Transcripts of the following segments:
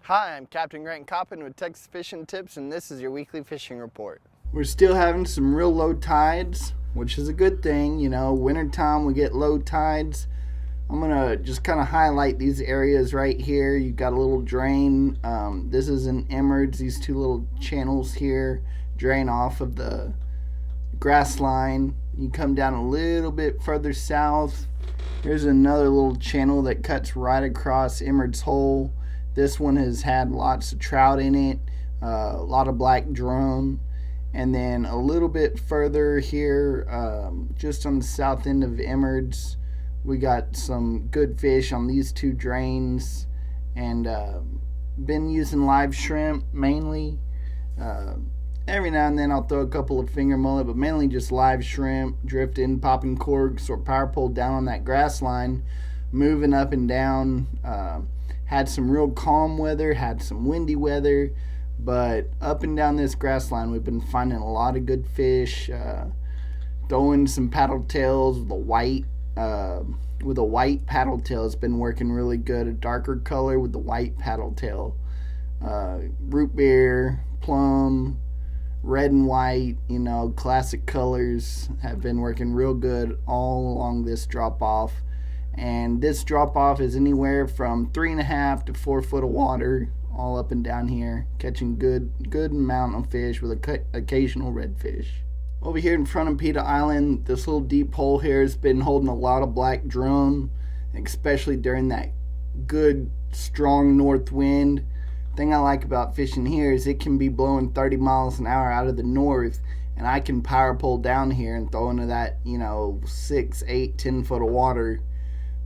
Hi, I'm Captain Coppin with Texas Fishing Tips, and this is your weekly fishing report. We're still having some real low tides, which is a good thing. You know, wintertime we get low tides. I'm going to just kind of highlight these areas right here. You've got a little drain. This is in Emmerds. These two little channels here drain off of the grass line. You come down a little bit further south. Here's another little channel that cuts right across Emmerds Hole. This one has had lots of trout in it, a lot of black drum. And then a little bit further here, just on the south end of Emmerds, we got some good fish on these two drains, and been using live shrimp mainly. Every now and then I'll throw a couple of finger mullet, but mainly just live shrimp, drifting, popping corks, or power pole down on that grass line, moving up and down. Had some real calm weather, had some windy weather, but up and down this grass line we've been finding a lot of good fish. Throwing some paddle tails with a white paddle tail has been working really good. A darker color with the white paddle tail. Root beer, plum, red and white, classic colors have been working real good all along this drop off. And this drop off is anywhere from 3.5 to 4 foot of water all up and down here, catching good amount of fish with occasional redfish. Over here in front of Peta Island, this little deep hole here has been holding a lot of black drum, especially during that good strong north wind. Thing I like about fishing here is it can be blowing 30 miles an hour out of the north, and I can power pole down here and throw into that 6, 8, 10 foot of water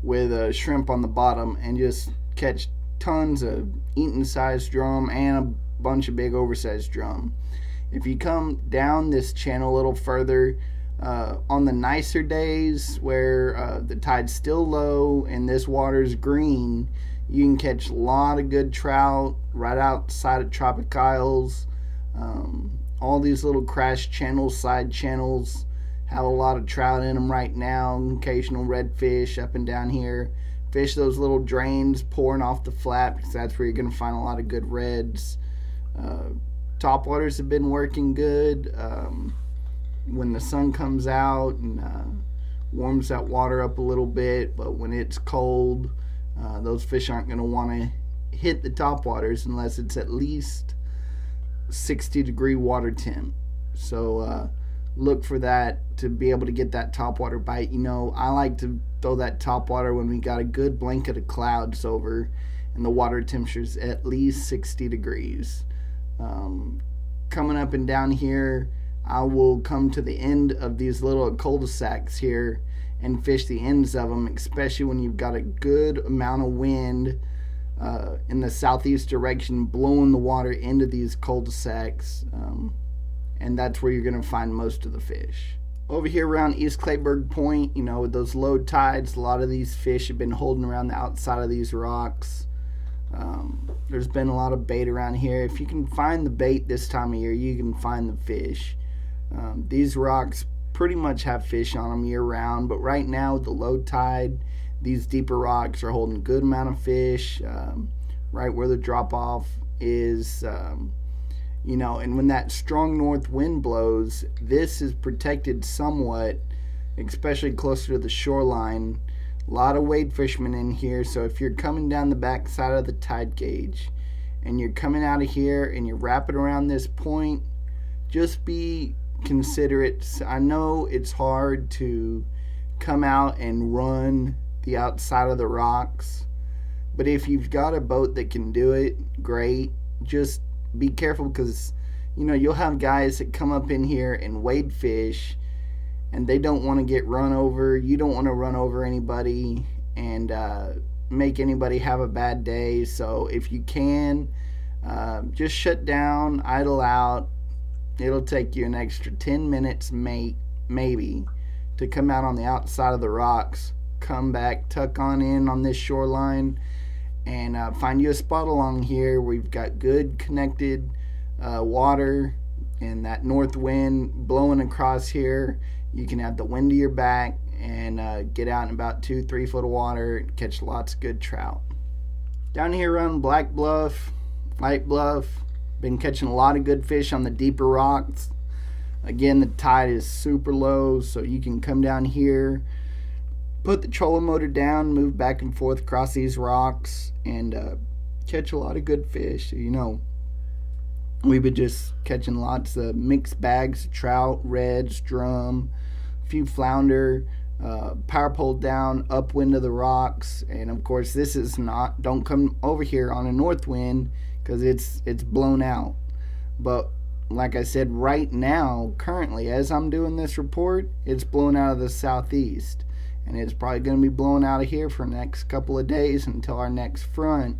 with a shrimp on the bottom and just catch tons of eating sized drum and a bunch of big oversized drum. If you come down this channel a little further, on the nicer days where the tide's still low and this water's green, you can catch a lot of good trout right outside of Tropic Isles. All these little crash channels, side channels, have a lot of trout in them right now. Occasional redfish up and down here. Fish those little drains pouring off the flat, because that's where you're going to find a lot of good reds. Topwaters have been working good. When the sun comes out and warms that water up a little bit, but when it's cold, those fish aren't going to want to hit the topwaters unless it's at least 60-degree water temp. So look for that to be able to get that topwater bite. I like to throw that topwater when we got a good blanket of clouds over and the water temperature's at least 60 degrees. Coming up and down here, I will come to the end of these little cul-de-sacs here and fish the ends of them, especially when you've got a good amount of wind in the southeast direction blowing the water into these cul-de-sacs. And that's where you're going to find most of the fish. Over here around East Clayburg Point, with those low tides, a lot of these fish have been holding around the outside of these rocks. There's been a lot of bait around here. If you can find the bait this time of year, you can find the fish. These rocks pretty much have fish on them year round, but right now with the low tide, these deeper rocks are holding a good amount of fish right where the drop off is. And when that strong north wind blows, this is protected somewhat, especially closer to the shoreline. A lot of wade fishermen in here, so if you're coming down the back side of the tide gauge and you're coming out of here and you're wrapping around this point, just be considerate. I know it's hard to come out and run the outside of the rocks, but if you've got a boat that can do it, great. Just be careful, because you'll have guys that come up in here and wade fish and they don't want to get run over. You don't want to run over anybody and make anybody have a bad day. So if you can, just shut down, idle out. It'll take you an extra 10 minutes maybe to come out on the outside of the rocks, come back, tuck on this shoreline, and find you a spot along here where we've got good connected water and that north wind blowing across here. You can have the wind to your back and get out in about 2-3 foot of water and catch lots of good trout. Down here around Black Bluff, Light Bluff. Been catching a lot of good fish on the deeper rocks. Again, the tide is super low, so you can come down here, put the trolling motor down, move back and forth across these rocks, and catch a lot of good fish. You know, we've been just catching lots of mixed bags of trout, reds, drum, a few flounder, power pole down, upwind of the rocks. And of course, this is not, don't come over here on a north wind because it's blown out. But like I said, right now, currently, as I'm doing this report, it's blowing out of the southeast. And it's probably going to be blowing out of here for the next couple of days until our next front.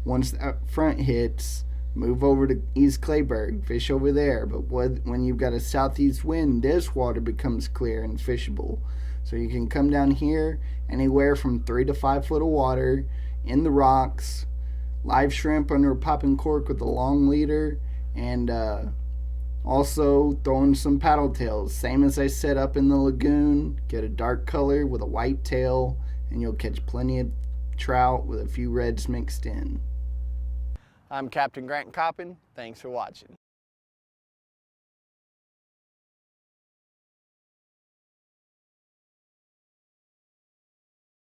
Once that front hits, move over to East Clayburg, fish over there. But when you've got a southeast wind, this water becomes clear and fishable. So you can come down here, anywhere from 3 to 5 foot of water, in the rocks, live shrimp under a popping cork with a long leader, and also throwing some paddle tails, same as I set up in the lagoon. Get a dark color with a white tail, and you'll catch plenty of trout with a few reds mixed in. I'm Captain Coppin. Thanks for watching.